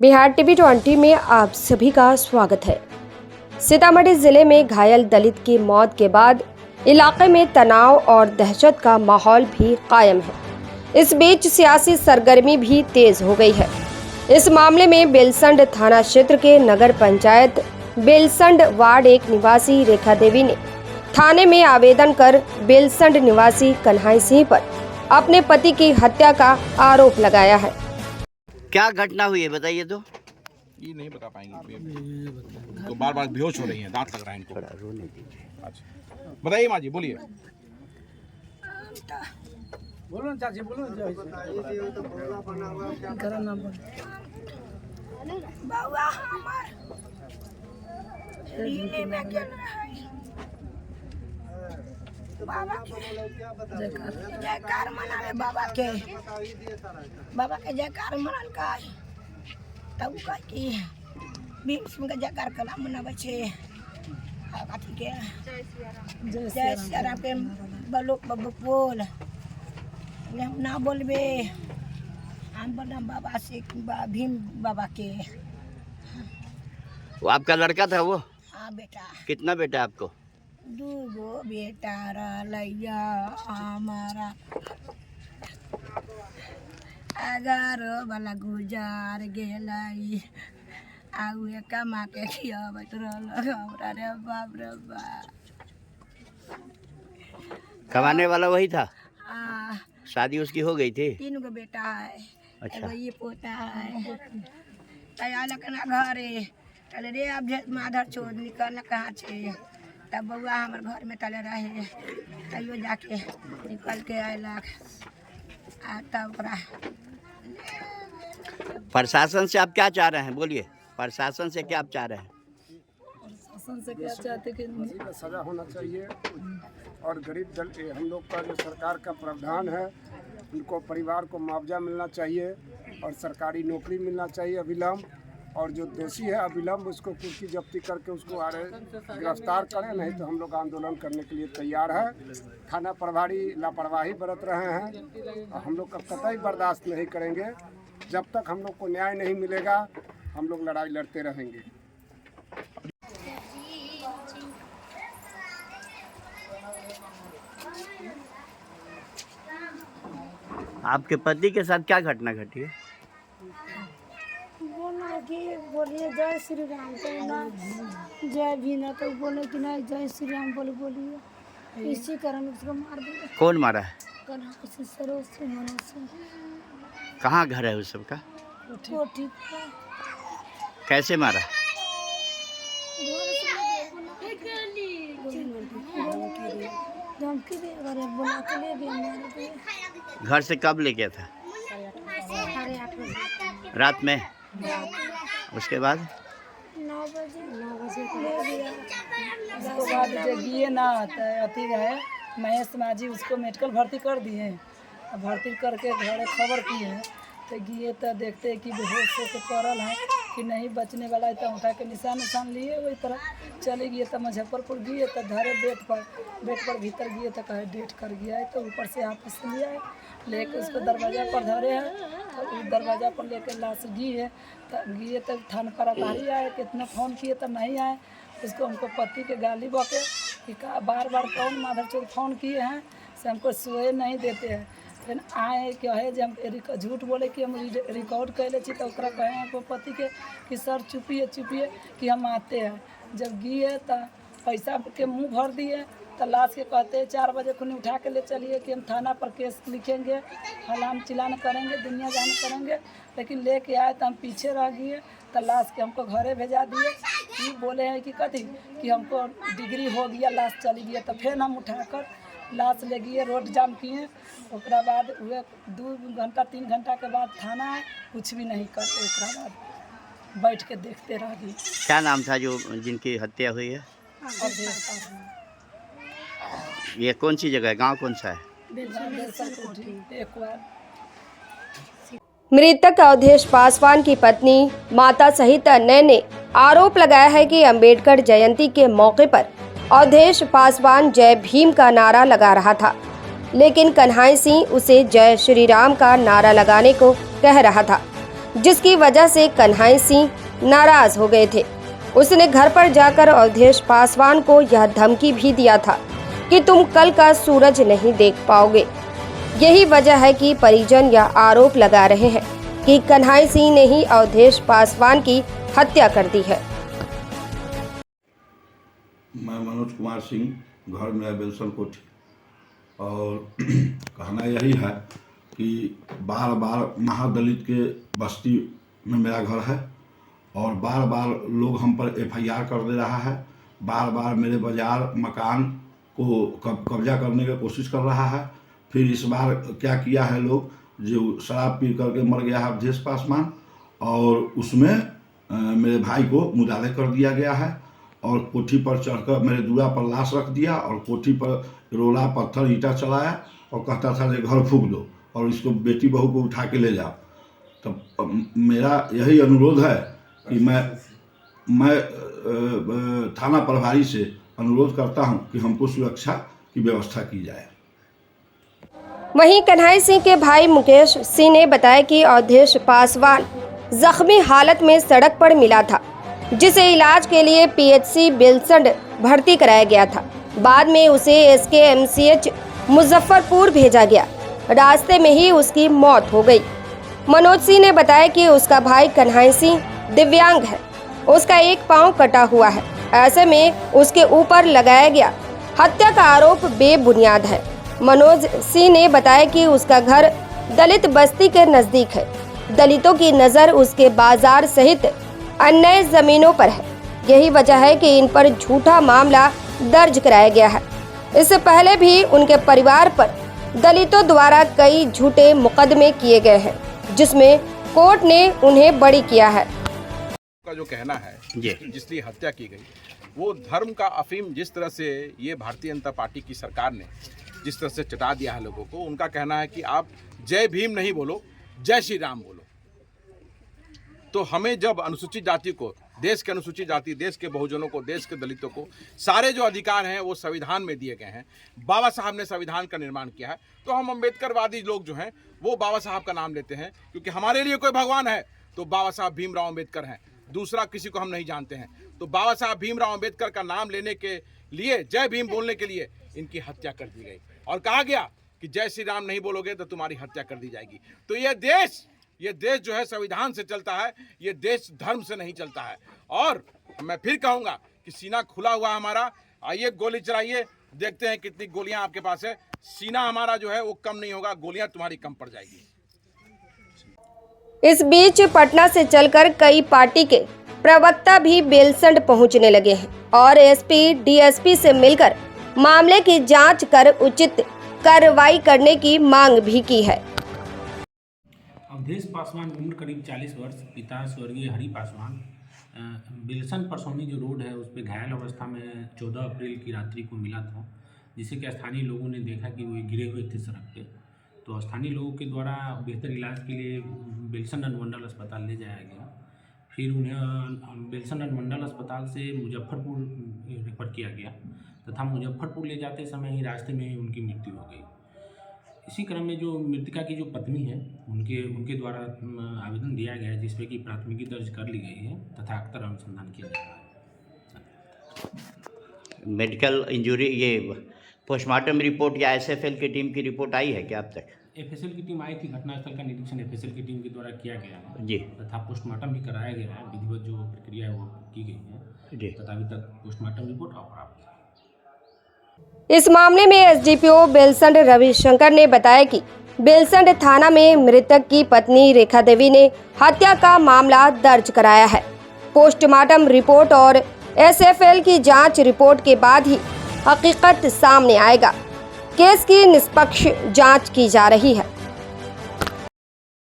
Bihar TV 20 में आप सभी का स्वागत है। सीतामढ़ी जिले में घायल दलित की मौत के बाद इलाके में तनाव और दहशत का माहौल भी कायम है। इस बीच सियासी सरगर्मी भी तेज हो गई है। इस मामले में बेलसंड थाना क्षेत्र के नगर पंचायत बेलसंड वार्ड 1 निवासी रेखा देवी ने थाने में आवेदन कर बेलसंड निवासी कन्हाई सिंह पर अपने पति की हत्या का आरोप लगाया है। क्या घटना हुई है बताइए तो। ये नहीं बता पाएंगे तो बार बार बेहोश हो रही हैं, दांत लग रहा है इनको। अच्छा बताइए माँ जी, बोलिए। बोलो चाची, बोलो। बउआ हमर दिल्ली में गेल रहे। बाबा के जयकार मनावे, बाबा के जयकार मनल का तब का की बीच में जयकार कला मनावे छे। अथी के जय श्री राम के बलोक बोल हम ना बोलबे, हम बना बाबा से भीम बाबा के। वो आपका लड़का था वो? हाँ बेटा। कितना बेटा आपको? 2 बेटा रलैया हमारा 11 वाला गुजार गेलाई आउ कमा के खियावत रहल हमरा रे बाप रे बाप। कमाने वाला वही था? हाँ। शादी उसकी हो गई थी? 3 गो बेटा है। अच्छा। ये पोता है तैयार लकना घरे चले रे अब माधर छोड़ निकल कहाँ छे। तब बउआ हमारे घर में तले रहे, तैयो जाके निकल के आयलक तब प्रशासन से आप क्या चाह रहे हैं, बोलिए। प्रशासन से क्या आप चाह रहे हैं? प्रशासन से क्या चाहते कि का सजा होना चाहिए और गरीब दल हम लोग का जो सरकार का प्रावधान है उनको परिवार को मुआवजा मिलना चाहिए और सरकारी नौकरी मिलना चाहिए अविलंब, और जो दोषी है अविलंब उसको कुर्की जब्ती करके उसको गिरफ्तार करें, नहीं तो हम लोग आंदोलन करने के लिए तैयार है। थाना प्रभारी लापरवाही बरत रहे हैं और हम लोग का कतई बर्दाश्त नहीं करेंगे। जब तक हम लोग को न्याय नहीं मिलेगा हम लोग लड़ाई लड़ते रहेंगे। आपके पति के साथ क्या घटना घटी है? बोलिए जय श्री राम, तो जय भी ना तो बोले कि नहीं जय श्री राम बोलिए, इसी कारण उसको मार दिया। कौन मारा है? सरोज से मनोज से। कहाँ घर है उस सबका? कोठी। कैसे मारा? धमकी दे बोला के ले गया, मार दिया। घर से कब ले गया था? 8:30 बजे रात में। उसके बाद 9 बजे ले गया। उसके बाद जगिए ना अथी है महेश माझी, उसको मेडिकल भर्ती कर दिए। भर्ती करके घरे खबर किए तो गिए तो देखते कि बेहोश होकर पड़ल है कि नहीं बचने वाला है, तो उठा के निशान लिए वही तरह चले गए। तो मुजफ्फरपुर गए तो धरे बेड पर भीतर गए तो कहे डेट कर गया है, तो ऊपर से वापस लिया है लेके उसको दरवाज़ा पर धरे हैं, तो उस दरवाज़ा पर लेके लाश गए तो थाना प्रभारी आए, कितना फ़ोन किए तो नहीं आए। उसको हमको पति के गाली बके कि बार कौन माधर फ़ोन किए हैं से हमको सोए नहीं देते हैं। फिर आए कहे जो हम झूठ बोले कि हम रिकॉर्ड कर ले तो कहे हमको पति के कि सर चुपिए कि हम आते हैं। जब गए तो पैसा के मुंह भर दिए तो लाश के कहते 4 बजे खुद उठा के ले चलिए कि हम थाना पर केस लिखेंगे, हलाम चिलान करेंगे, दुनिया जान करेंगे। लेकिन लेके आए तो हम पीछे रह गए तो लाश के हमको घरे भेजा दिए। ये बोले हैं कि कथी कि हमको डिग्री हो गया, लाश चली गई। तो फिर हम उठाकर लाश ले गए, रोड जाम किए। उसके बाद हुए 2 घंटा 3 घंटा के बाद थाना आए, कुछ भी नहीं करते। उसके बाद बैठ के देखते रह गए। क्या नाम था जो जिनकी हत्या हुई है? ये कौन सी जगह है, गांव कौन सा है? मृतक अवधेश पासवान की पत्नी माता सहित अन्य ने आरोप लगाया है कि अंबेडकर जयंती के मौके पर अवधेश पासवान जय भीम का नारा लगा रहा था, लेकिन कन्हाई सिंह उसे जय श्री राम का नारा लगाने को कह रहा था। जिसकी वजह से कन्हई सिंह नाराज हो गए थे। उसने घर पर जाकर अवधेश पासवान को यह धमकी भी दिया था कि तुम कल का सूरज नहीं देख पाओगे। यही वजह है कि परिजन यह आरोप लगा रहे हैं कि कन्हई सिंह ने ही अवधेश पासवान की हत्या कर दी है। मैं मनोज कुमार सिंह, घर मेरा बेलसन कोठी, और कहना यही है कि बार बार महादलित के बस्ती में मेरा घर है और बार बार लोग हम पर FIR कर दे रहा है। बार बार मेरे बाजार मकान को कब्जा करने की कोशिश कर रहा है। फिर इस बार क्या किया है, लोग जो शराब पी करके मर गया है अवधेश पासवान, और उसमें मेरे भाई को मुदाले कर दिया गया है और कोठी पर चढ़कर मेरे दूरा पर लाश रख दिया और कोठी पर रोला पत्थर ईंटा चलाया और कहता था कि घर फूंक दो और इसको बेटी बहू को उठा के ले जाओ। तो मेरा यही अनुरोध है कि मैं थाना प्रभारी से अनुरोध करता हूं कि हमको सुरक्षा की व्यवस्था की जाए। वहीं कन्हई सिंह के भाई मुकेश सिंह ने बताया कि अवधेश पासवान जख्मी हालत में सड़क पर मिला था, जिसे इलाज के लिए PHC बेलसंड भर्ती कराया गया था। बाद में उसे SKMCH मुजफ्फरपुर भेजा गया। रास्ते में ही उसकी मौत हो गई। मनोज सिंह ने बताया कि उसका भाई कन्हई सिंह दिव्यांग है, उसका एक पांव कटा हुआ है। ऐसे में उसके ऊपर लगाया गया हत्या का आरोप बेबुनियाद है। मनोज सिंह ने बताया कि उसका घर दलित बस्ती के नजदीक है। दलितों की नज़र उसके बाजार सहित अन्य जमीनों पर है। यही वजह है कि इन पर झूठा मामला दर्ज कराया गया है। इससे पहले भी उनके परिवार पर दलितों द्वारा कई झूठे मुकदमे किए गए हैं, जिसमें कोर्ट ने उन्हें बरी किया है। का जो कहना है जिसकी हत्या की गई, वो धर्म का अफीम जिस तरह से ये भारतीय जनता पार्टी की सरकार ने जिस तरह से चटा दिया है लोगों को, उनका कहना है कि आप जय भीम नहीं बोलो, जय श्री राम बोलो। तो हमें जब अनुसूचित जाति को, देश के अनुसूचित जाति, देश के बहुजनों को, देश के दलितों को सारे जो अधिकार हैं वो संविधान में दिए गए हैं। बाबा साहब ने संविधान का निर्माण किया है, तो हम अम्बेडकरवादी लोग जो हैं वो बाबा साहब का नाम लेते हैं, क्योंकि हमारे लिए कोई भगवान है तो बाबा साहब भीमराव अम्बेडकर हैं, दूसरा किसी को हम नहीं जानते हैं। तो बाबा साहब भीमराव अम्बेडकर का नाम लेने के लिए, जय भीम बोलने के लिए इनकी हत्या कर दी गई और कहा गया कि जय श्री राम नहीं बोलोगे तो तुम्हारी हत्या कर दी जाएगी। तो ये देश जो है संविधान से चलता है, ये देश धर्म से नहीं चलता है। और मैं फिर कहूँगा कि सीना खुला हुआ हमारा, आइए गोली चलाइए, देखते हैं कितनी गोलियां आपके पास है। सीना हमारा जो है वो कम नहीं होगा, गोलियां तुम्हारी कम पड़ जाएगी। इस बीच पटना से चलकर कई पार्टी के प्रवक्ता भी बेलसंड पहुंचने लगे हैं और SP DSP से मिलकर मामले की जांच कर उचित कार्रवाई करने की मांग भी की है। अवधेश पासवान उम्र करीब 40 वर्ष, पिता स्वर्गीय हरि पासवान, बेलसंड परसौनी जो रोड है उस पर घायल अवस्था में 14 अप्रैल की रात्रि को मिला था, जिसे कि स्थानीय लोगों ने देखा कि वो गिरे हुए थे सड़क पे। तो स्थानीय लोगों के द्वारा बेहतर इलाज के लिए बेलसंड अनुमंडल अस्पताल ले जाया गया। फिर उन्हें बेलसंड अनुमंडल अस्पताल से मुजफ्फरपुर रेफर किया गया तथा मुजफ्फरपुर ले जाते समय ही रास्ते में उनकी मृत्यु हो गई। इसी क्रम में जो मृतका की जो पत्नी है उनके द्वारा आवेदन दिया गया है, जिसपे कि प्राथमिकी दर्ज कर ली गई है तथा अख्तर अनुसंधान किया जा रहा है। मेडिकल इंजरी, ये पोस्टमार्टम रिपोर्ट या SFL की टीम की रिपोर्ट आई है क्या अब तक? FSL की टीम आई थी, घटनास्थल का निरीक्षण FSL की टीम के द्वारा किया गया है जी, तथा पोस्टमार्टम भी कराया गया है। विधिवत जो प्रक्रिया है वो की गई है जी, तथा अभी तक पोस्टमार्टम रिपोर्ट प्राप्त। इस मामले में SDPO बेलसंड रविशंकर ने बताया कि बेलसंड थाना में मृतक की पत्नी रेखा देवी ने हत्या का मामला दर्ज कराया है। पोस्टमार्टम रिपोर्ट और SFL की जांच रिपोर्ट के बाद ही हकीकत सामने आएगा। केस की निष्पक्ष जांच की जा रही है।